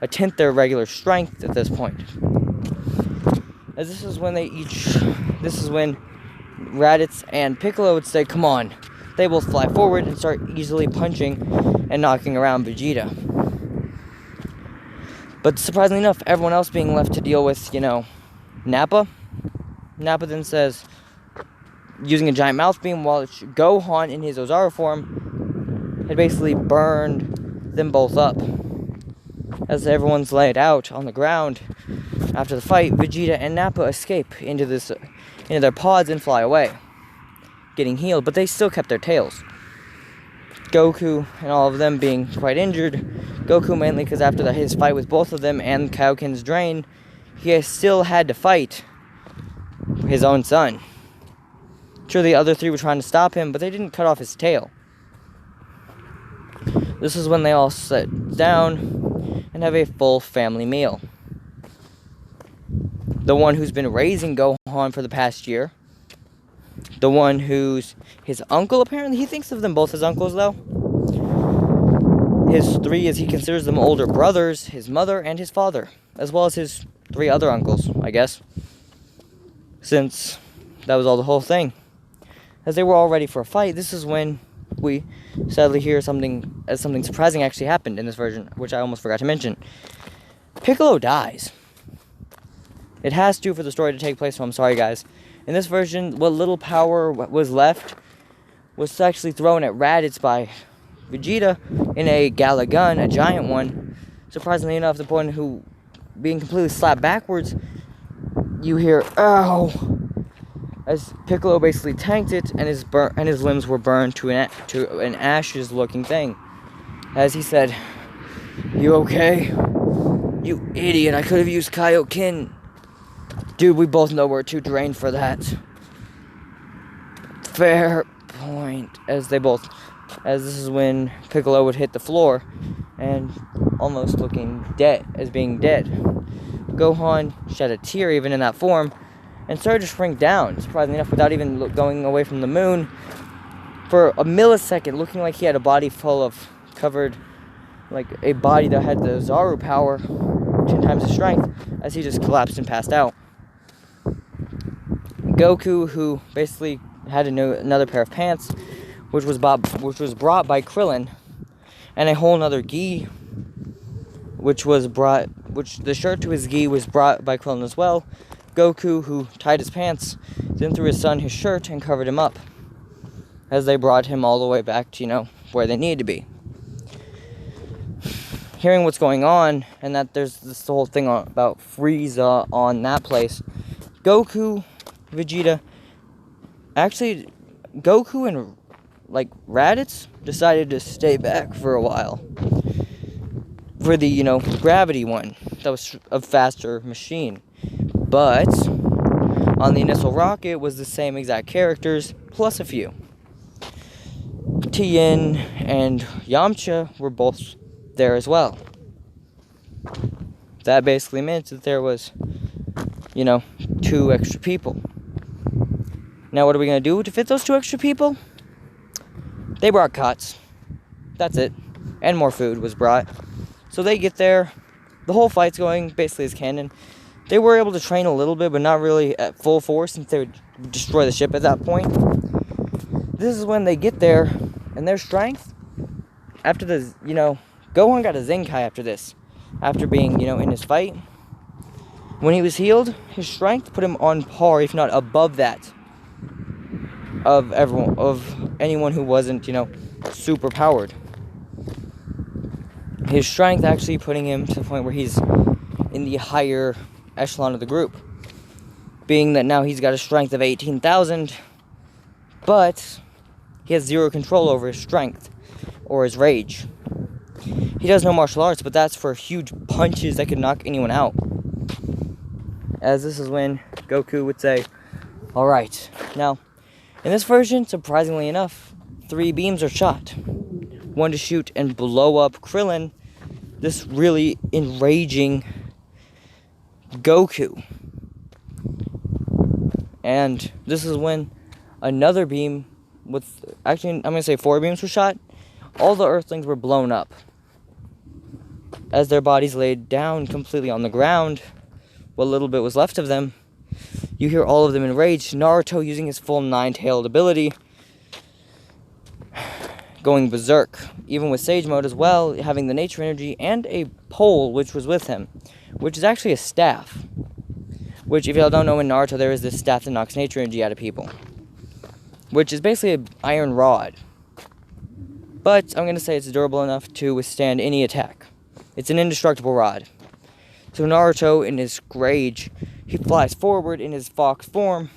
a tenth their regular strength at this point. As this is when Raditz and Piccolo would say, come on. They both fly forward and start easily punching and knocking around Vegeta. But surprisingly enough, everyone else being left to deal with, Nappa. Nappa then says, using a giant mouth beam, while Gohan in his Ozaru form had basically burned them both up. As everyone's laid out on the ground after the fight, Vegeta and Nappa escape into their pods and fly away, getting healed, but they still kept their tails. Goku and all of them being quite injured. Goku mainly because after his fight with both of them and Kaioken's drain, he still had to fight his own son. Sure, the other 3 were trying to stop him, but they didn't cut off his tail. This is when they all sit down and have a full family meal. The one who's been raising Gohan for the past year. The one who's his uncle, apparently. He thinks of them both as uncles, though. His 3, as he considers them older brothers, his mother and his father, as well as his 3 other uncles, I guess. Since that was all the whole thing. As they were all ready for a fight, this is when we sadly hear something surprising actually happened in this version, which I almost forgot to mention. Piccolo dies. It has to for the story to take place, so I'm sorry, guys. In this version, what little power was left was actually thrown at Raditz by Vegeta in a Gala gun, a giant one. Surprisingly enough, the one who, being completely slapped backwards, you hear, ow, as Piccolo basically tanked it, and his limbs were burned to an ashes-looking thing. As he said, "You okay? You idiot, I could have used Kaioken." Dude, we both know we're too drained for that. Fair point. As this is when Piccolo would hit the floor, and almost looking dead, as being dead. Gohan shed a tear even in that form, and started to shrink down, surprisingly enough, without even going away from the moon. For a millisecond, looking like he had a body covered, like a body that had the Zaru power, 10 times his strength, as he just collapsed and passed out. Goku, who basically had another pair of pants, which was brought by Krillin, and a whole nother gi, which the shirt to his gi was brought by Krillin as well. Goku, who tied his pants, then threw his son his shirt and covered him up, as they brought him all the way back to, where they needed to be. Hearing what's going on, and that there's this whole thing about Frieza on that place, Goku, Vegeta, actually, Goku and, Raditz decided to stay back for a while. For the, gravity one, that was a faster machine. But on the initial rocket was the same exact characters, plus a few. Tien and Yamcha were both there as well. That basically meant that there was, 2 extra people. Now what are we going to do to fit those 2 extra people? They brought cots. That's it. And more food was brought. So they get there. The whole fight's going basically as canon. They were able to train a little bit, but not really at full force, since they would destroy the ship at that point. This is when they get there, and their strength, after the, Gohan got a Zenkai after this. After being, in his fight. When he was healed, his strength put him on par, if not above that, of anyone who wasn't, super powered. His strength actually putting him to the point where he's in the higher echelon of the group. Being that now he's got a strength of 18,000, but he has 0 control over his strength or his rage. He does no martial arts, but that's for huge punches that could knock anyone out. As this is when Goku would say, "Alright, now, in this version, surprisingly enough, 3 beams are shot. 1 to shoot and blow up Krillin, this really enraging Goku. And this is when another beam actually, I'm going to say 4 beams were shot. All the Earthlings were blown up, as their bodies laid down completely on the ground. What little bit was left of them, you hear all of them enraged. Naruto, using his full 9-tailed ability, going berserk, even with Sage Mode as well, having the nature energy and a pole which was with him, which is actually a staff. Which, if y'all don't know, in Naruto there is this staff that knocks nature energy out of people, which is basically an iron rod. But I'm going to say it's durable enough to withstand any attack. It's an indestructible rod. So Naruto, in his rage, he flies forward in his fox form,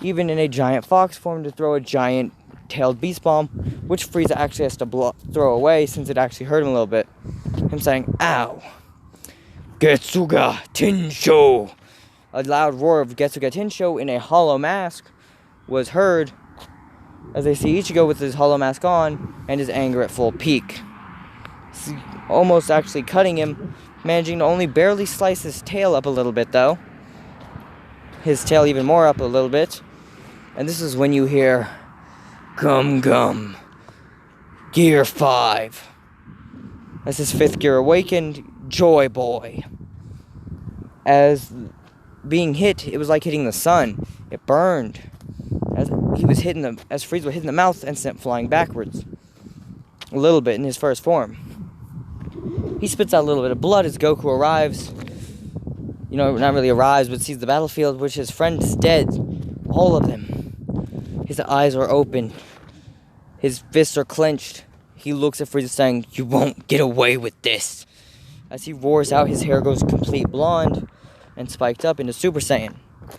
even in a giant fox form, to throw a giant tailed beast bomb, which Frieza actually has to throw away, since it actually hurt him a little bit. Him saying, "Ow! Getsuga Tensho!" A loud roar of Getsuga Tensho in a hollow mask was heard, as they see Ichigo with his hollow mask on, and his anger at full peak. Almost actually cutting him, managing to only barely slice his tail up a little bit, though. His tail even more up a little bit. And this is when you hear, "Gum Gum, Gear 5. As his 5th gear awakened, Joy Boy. As being hit, it was like hitting the sun. It burned. As Frieza was hit in the mouth and sent flying backwards. A little bit in his first form. He spits out a little bit of blood as Goku arrives. Not really arrives, but sees the battlefield, which his friend is dead. All of them. His eyes are open. His fists are clenched. He looks at Frieza saying, "You won't get away with this." As he roars out, his hair goes complete blonde. and spiked up into Super Saiyan.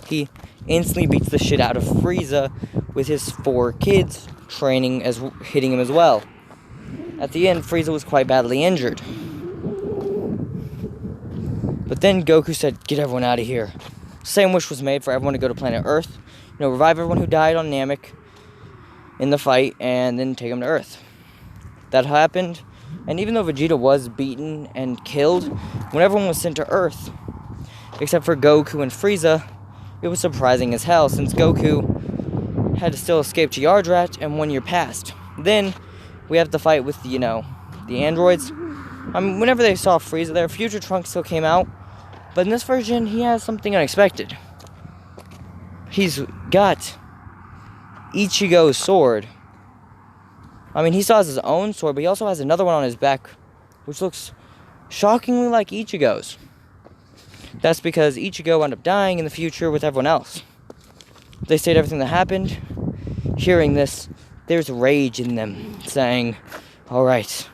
He instantly beats the shit out of Frieza with his 4 kids hitting him as well. At the end, Frieza was quite badly injured. But then Goku said, "Get everyone out of here." Same wish was made for everyone to go to planet Earth. Revive everyone who died on Namek in the fight, and then take them to Earth. That happened, and even though Vegeta was beaten and killed, when everyone was sent to Earth, except for Goku and Frieza, it was surprising as hell, since Goku had to still escape to Yardrat, and 1 year passed. Then, we have the fight with, the androids. Whenever they saw Frieza there, Future Trunks still came out, but in this version, he has something unexpected. He's got Ichigo's sword. He still has his own sword, but he also has another one on his back, which looks shockingly like Ichigo's. That's because Ichigo wound up dying in the future with everyone else. They stated everything that happened. Hearing this, there's rage in them, saying, "Alright."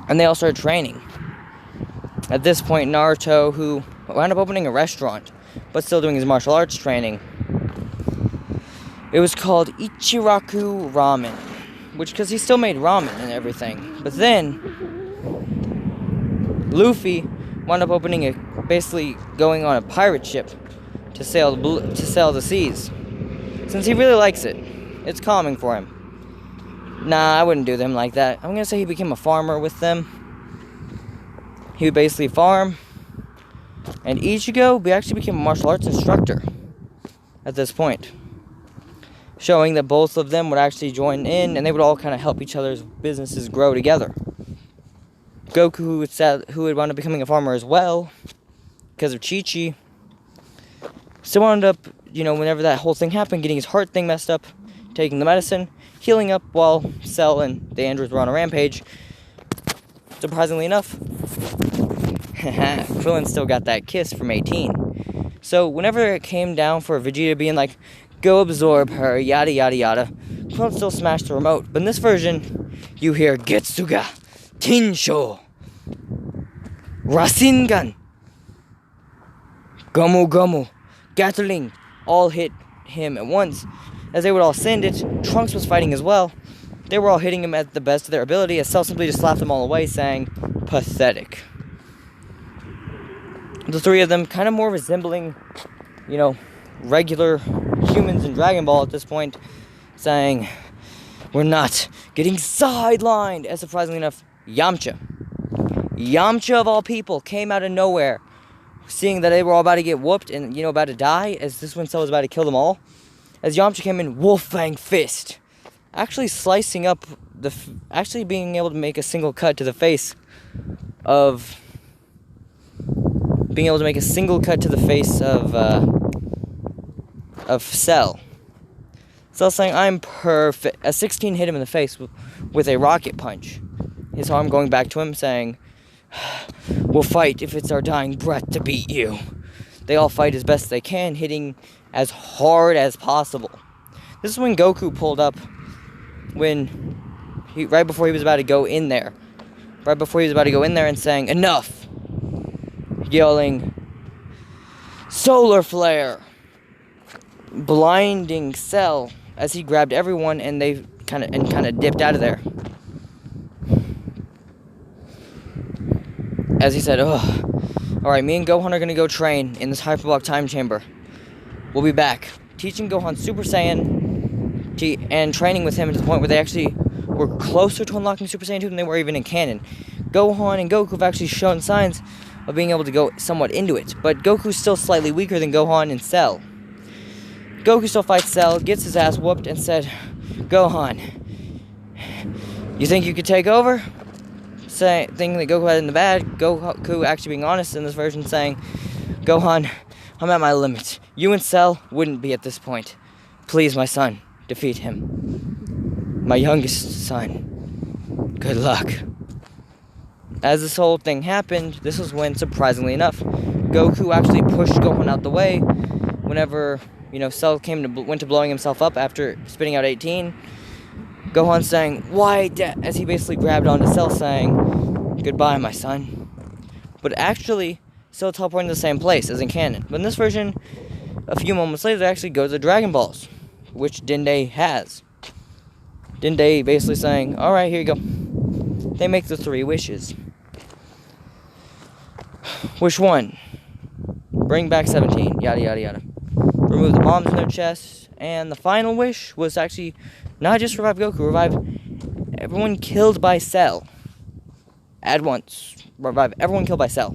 And they all started training. At this point, Naruto, who wound up opening a restaurant, but still doing his martial arts training, it was called Ichiraku Ramen, because he still made ramen and everything. But then, Luffy wound up basically going on a pirate ship to sail the seas, since he really likes it. It's calming for him. Nah, I wouldn't do them like that. I'm gonna say he became a farmer with them. He would basically farm, and Ichigo actually became a martial arts instructor at this point, showing that both of them would actually join in, and they would all kind of help each other's businesses grow together. Goku, who had wound up becoming a farmer as well, because of Chi-Chi, still wound up, whenever that whole thing happened, getting his heart thing messed up, taking the medicine, healing up while Cell and the androids were on a rampage. Surprisingly enough, Krillin still got that kiss from 18. So whenever it came down for Vegeta being like, "Go absorb her, yada yada yada," Krillin still smashed the remote. But in this version, you hear Getsuga, Tinsho, Rasengan, Gomu Gomu, Gatling, all hit him at once. As they would all send it, Trunks was fighting as well. They were all hitting him at the best of their ability, as Cell simply just slapped them all away, saying, "Pathetic." The 3 of them kind of more resembling, regular humans in Dragon Ball at this point, saying, "We're not getting sidelined." As surprisingly enough, Yamcha of all people came out of nowhere, seeing that they were all about to get whooped and, about to die, as this one Cell was about to kill them all. As Yamcha came in, Wolfang Fist, actually slicing up actually being able to make a single cut to the face of Cell. Cell saying, "I'm perfect." A 16 hit him in the face with a rocket punch. His arm going back to him, saying, "We'll fight if it's our dying breath to beat you." They all fight as best they can, hitting as hard as possible. This is when Goku pulled up, right before he was about to go in there. And saying, "Enough!" Yelling, "Solar Flare!" Blinding Cell as he grabbed everyone, and they kind of dipped out of there. As he said, "Ugh. Alright, me and Gohan are going to go train in this hyperbolic time chamber. We'll be back." Teaching Gohan Super Saiyan and training with him to the point where they actually were closer to unlocking Super Saiyan 2 than they were even in canon. Gohan and Goku have actually shown signs of being able to go somewhat into it, but Goku's still slightly weaker than Gohan and Cell. Goku still fights Cell, gets his ass whooped, and said, "Gohan, you think you could take over?" Thinking that Goku had it in the bag, Goku actually being honest in this version, saying, "Gohan, I'm at my limit. You and Cell wouldn't be at this point. Please, my son, defeat him. My youngest son. Good luck." As this whole thing happened, this was when, surprisingly enough, Goku actually pushed Gohan out the way whenever, Cell went to blowing himself up after spitting out 18. Gohan saying, "Why, Dad?" as he basically grabbed onto Cell, saying, "Goodbye, my son." But actually, still teleporting to the same place as in canon. But in this version, a few moments later, they actually go to the Dragon Balls, which Dende has. Dende basically saying, alright, here you go. They make the 3 wishes. Wish 1, bring back 17, yada yada yada. Remove the bombs in their chests, and the final wish was actually not just revive Goku, revive everyone killed by Cell. At once. Revive everyone killed by Cell.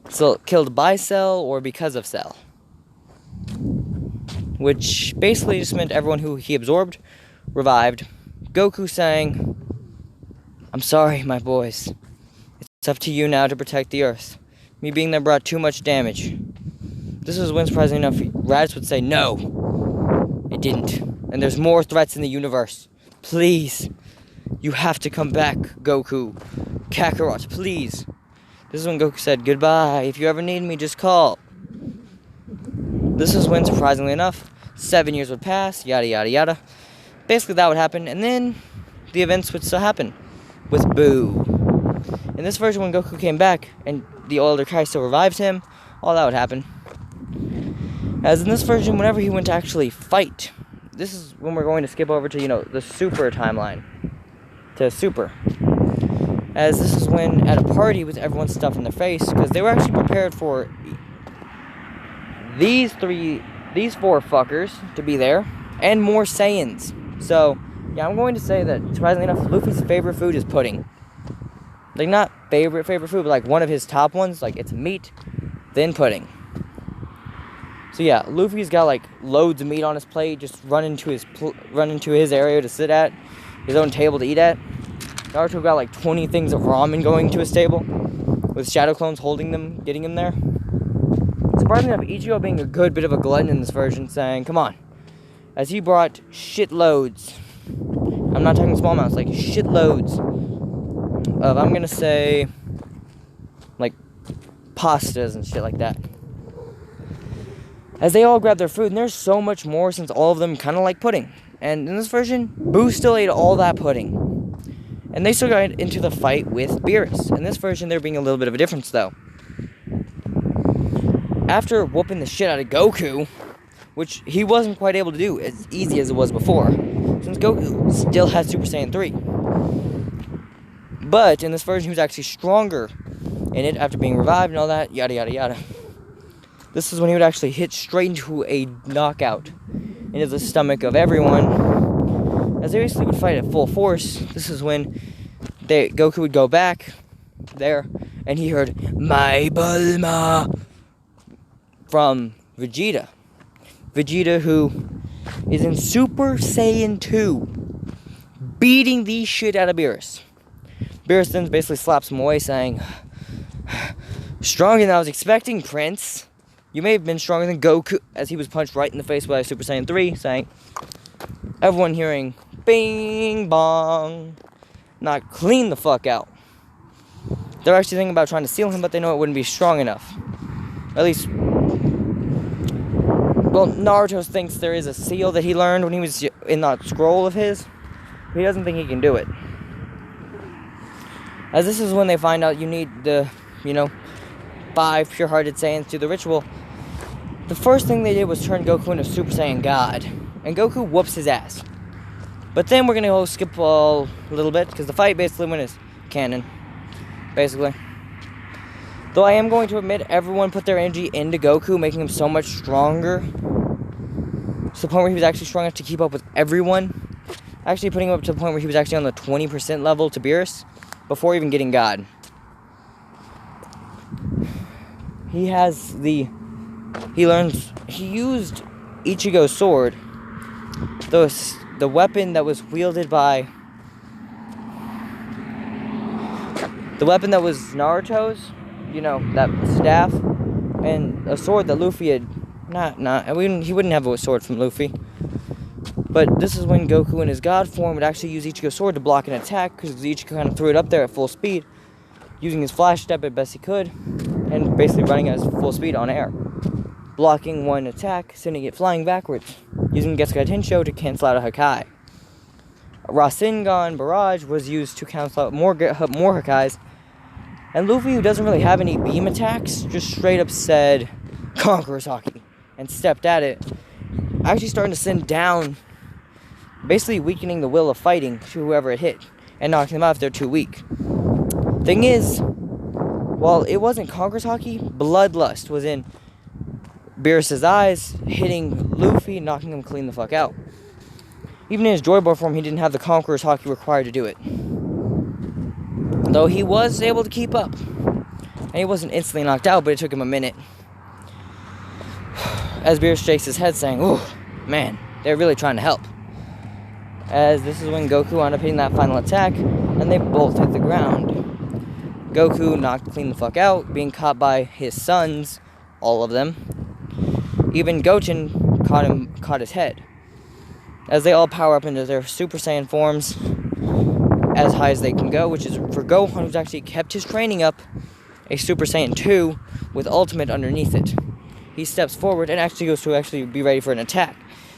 So, killed by Cell or because of Cell. Which basically just meant everyone who he absorbed, revived. Goku saying, I'm sorry, my boys. It's up to you now to protect the Earth. Me being there brought too much damage. This is when, surprisingly enough, Raditz would say, no, it didn't. And there's more threats in the universe. Please, you have to come back, Goku. Kakarot, please. This is when Goku said, goodbye. If you ever need me, just call. This is when, surprisingly enough, 7 years would pass, yada yada yada. Basically, that would happen, and then the events would still happen with Boo. In this version, when Goku came back and the older Kai still revived him, all that would happen. As in this version, whenever he went to actually fight, this is when we're going to skip over to, the Super timeline. To Super. As this is when, at a party with everyone stuffed in their face, because they were actually prepared for these 4 fuckers to be there, and more Saiyans. So, yeah, I'm going to say that, surprisingly enough, Luffy's favorite food is pudding. Like, not favorite food, but like one of his top ones, like it's meat, then pudding. So yeah, Luffy's got like loads of meat on his plate, just run into his area to sit at, his own table to eat at. Naruto got like 20 things of ramen going to his table, with shadow clones holding them, getting him there. Surprisingly enough, Ichigo being a good bit of a glutton in this version, saying, come on, as he brought shitloads, I'm not talking small amounts, like shitloads of, I'm gonna say, like, pastas and shit like that. As they all grab their food, and there's so much more since all of them kind of like pudding. And in this version, Boo still ate all that pudding. And they still got into the fight with Beerus. In this version, there being a little bit of a difference, though. After whooping the shit out of Goku, which he wasn't quite able to do as easy as it was before, since Goku still has Super Saiyan 3. But in this version, he was actually stronger in it after being revived and all that, yada yada yada. This is when he would actually hit straight into a knockout into the stomach of everyone. As they basically would fight at full force, this is when Goku would go back there, and he heard, my Bulma, from Vegeta. Vegeta, who is in Super Saiyan 2, beating the shit out of Beerus. Beerus then basically slaps him away, saying, stronger than I was expecting, Prince. You may have been stronger than Goku, as he was punched right in the face by Super Saiyan 3, saying, everyone hearing, bing bong, knock clean the fuck out. They're actually thinking about trying to steal him, but they know it wouldn't be strong enough. At least, well, Naruto thinks there is a seal that he learned when he was in that scroll of his. He doesn't think he can do it. As this is when they find out you need the, 5 pure-hearted Saiyans to do the ritual. The first thing they did was turn Goku into Super Saiyan God. And Goku whoops his ass. But then we're going to go skip a little bit, because the fight basically went as canon. Basically. Though I am going to admit, everyone put their energy into Goku, making him so much stronger. To the point where he was actually strong enough to keep up with everyone. Actually putting him up to the point where he was actually on the 20% level to Beerus, before even getting God. He used Ichigo's sword, the weapon that was wielded by, the weapon that was Naruto's, that staff, and a sword that Luffy had, he wouldn't have a sword from Luffy, but this is when Goku in his God form would actually use Ichigo's sword to block an attack, because Ichigo kind of threw it up there at full speed, using his flash step as best he could, and basically running at his full speed on air. Blocking one attack, sending it flying backwards, using Getsuga Tensho to cancel out a Hakai. Rasengan Barrage was used to cancel out more Hakais, And Luffy, who doesn't really have any beam attacks, just straight up said, Conqueror's Haki, and stepped at it, actually starting to send down, basically weakening the will of fighting to whoever it hit, and knocking them out if they're too weak. Thing is, while it wasn't Conqueror's Haki, Bloodlust was in Beerus's eyes, hitting Luffy, knocking him clean the fuck out. Even in his Joy Boy form, he didn't have the Conqueror's Haki required to do it. Though he was able to keep up. And he wasn't instantly knocked out, but it took him a minute. As Beerus shakes his head saying, "Oh, man, they're really trying to help." As this is when Goku wound up hitting that final attack, and they both hit the ground. Goku knocked clean the fuck out, being caught by his sons, all of them. Even Goten caught his head. As they all power up into their Super Saiyan forms, as high as they can go, which is for Gohan, who's actually kept his training up, a Super Saiyan 2 with Ultimate underneath it. He steps forward and actually goes to be ready for an attack.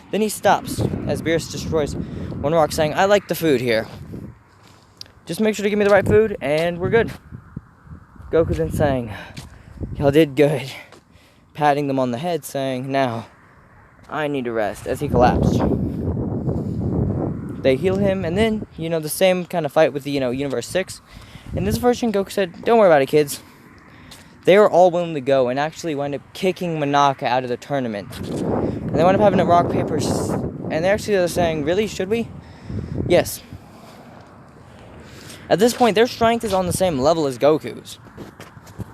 Then he stops, as Beerus destroys one rock, saying, "I like the food here. Just make sure to give me the right food, and we're good." Goku then saying, "Y'all did good," patting them on the head, saying, "Now, I need to rest," as he collapsed. They heal him, and then, the same kind of fight with the, Universe 6. In this version, Goku said, "Don't worry about it, kids." They were all willing to go, and actually wound up kicking Monaka out of the tournament. And they wound up having a rock, paper, and they're saying, "Really, should we?" Yes. At this point, their strength is on the same level as Goku's.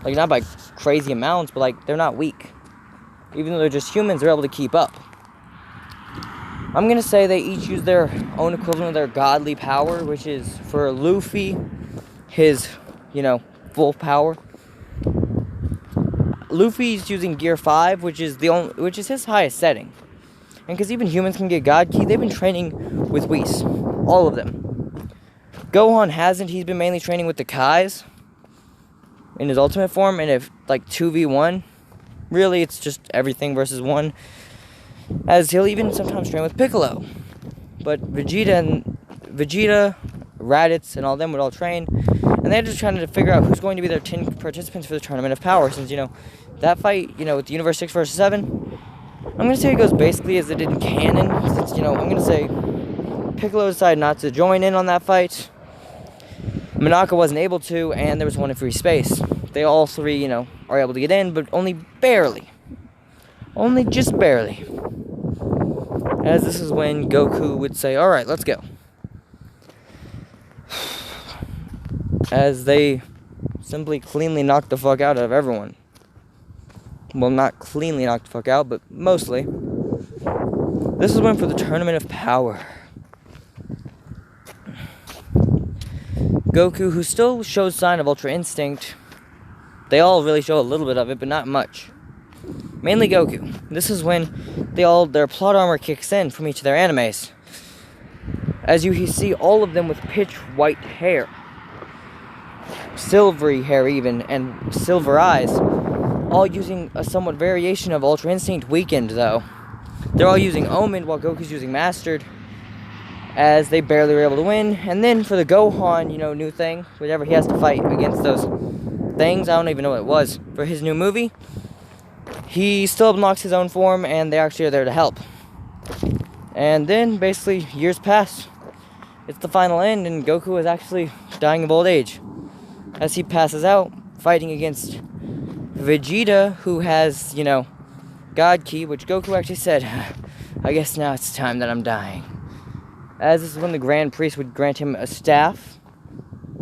Like, not by crazy amounts, but, they're not weak. Even though they're just humans, they're able to keep up. I'm going to say they each use their own equivalent of their godly power, which is, for Luffy, his, full power. Luffy's using Gear 5, which is his highest setting. And because even humans can get God Ki, they've been training with Whis. All of them. Gohan hasn't. He's been mainly training with the Kais in his ultimate form, and if 2v1, really it's just everything versus one, as he'll even sometimes train with Piccolo. But Vegeta, Raditz, and all them would all train, and they're just trying to figure out who's going to be their 10 participants for the Tournament of Power, since, that fight, with the Universe 6 versus 7, I'm going to say it goes basically as it did in canon, since, I'm going to say Piccolo decided not to join in on that fight. Monaka wasn't able to, and there was one in free space. They all three, are able to get in, but only barely. Only just barely. As this is when Goku would say, "Alright, let's go." As they simply cleanly knocked the fuck out of everyone. Well, not cleanly knocked the fuck out, but mostly. This is when for the Tournament of Power. Goku, who still shows sign of Ultra Instinct, they all really show a little bit of it, but not much. Mainly Goku. This is when their plot armor kicks in from each of their animes. As you see all of them with pitch white hair. Silvery hair even, and silver eyes. All using a somewhat variation of Ultra Instinct weakened, though. They're all using Omen, while Goku's using Mastered, as they barely were able to win. And then for the Gohan, new thing, whenever he has to fight against those things, I don't even know what it was, for his new movie, he still unlocks his own form, and they actually are there to help. And then, basically, years pass. It's the final end, and Goku is actually dying of old age. As he passes out, fighting against Vegeta, who has, God Ki, which Goku actually said, "I guess now it's time that I'm dying." As this is when the Grand Priest would grant him a staff.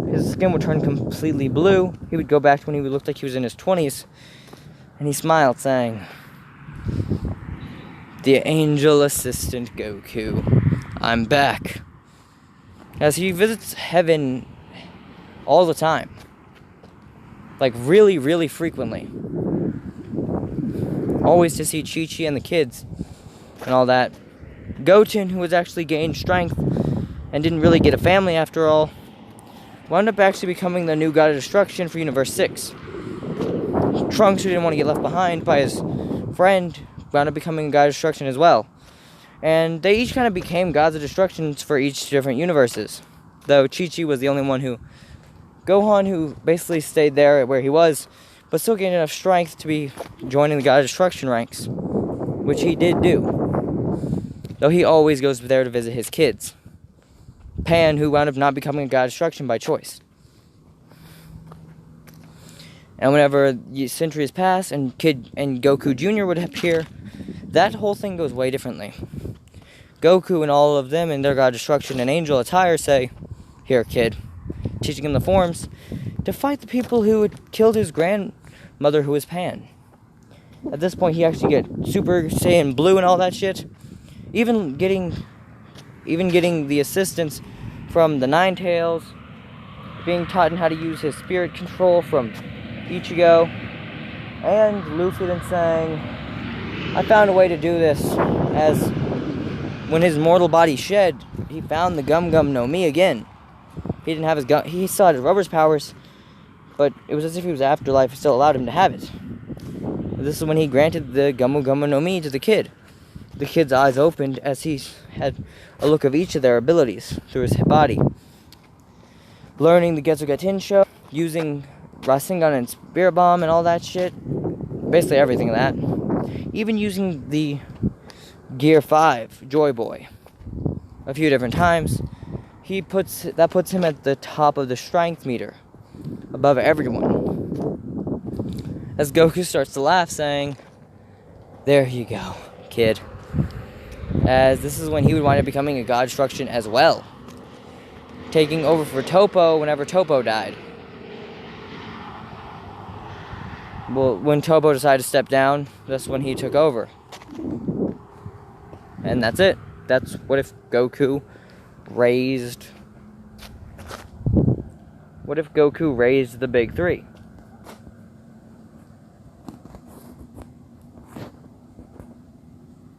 His skin would turn completely blue. He would go back to when he looked like he was in his 20s. And he smiled, saying, "The angel assistant Goku, I'm back." As he visits heaven all the time. Really, really frequently. Always to see Chi-Chi and the kids and all that. Goten, who has actually gained strength and didn't really get a family after all, wound up actually becoming the new God of Destruction for Universe 6. Trunks, who didn't want to get left behind by his friend, wound up becoming a God of Destruction as well. And they each kind of became Gods of Destruction for each different universes. Though Chi-Chi was the only one who Gohan, who basically stayed there where he was, but still gained enough strength to be joining the God of Destruction ranks, which he did do, though he always goes there to visit his kids. Pan, who wound up not becoming a God of Destruction by choice. And whenever centuries pass and Goku Jr. would appear, that whole thing goes way differently. Goku and all of them in their God of Destruction and Angel attire say, "Here, kid," teaching him the forms to fight the people who had killed his grandmother, who was Pan. At this point, he actually gets Super Saiyan Blue and all that shit, even getting the assistance from the Nine Tails, being taught how to use his spirit control from Ichigo, and Luffy then saying, "I found a way to do this," as when his mortal body shed, he found the Gum Gum no Mi again. He didn't have his gun, he still had his rubber's powers, but it was as if his afterlife still allowed him to have it. This is when he granted the Gummu Gummu no Mi to the kid. The kid's eyes opened as he had a look of each of their abilities through his body. Learning the Getsu Getensho, using Rasengan and Spirit Bomb and all that shit. Basically everything of that. Even using the Gear 5, Joy Boy, a few different times. That puts him at the top of the strength meter, above everyone. As Goku starts to laugh, saying, "There you go, kid." As this is when he would wind up becoming a God Destruction as well, taking over for Toppo whenever Toppo died. Well, when Toppo decided to step down, that's when he took over. And that's it. That's what if Goku raised the big three.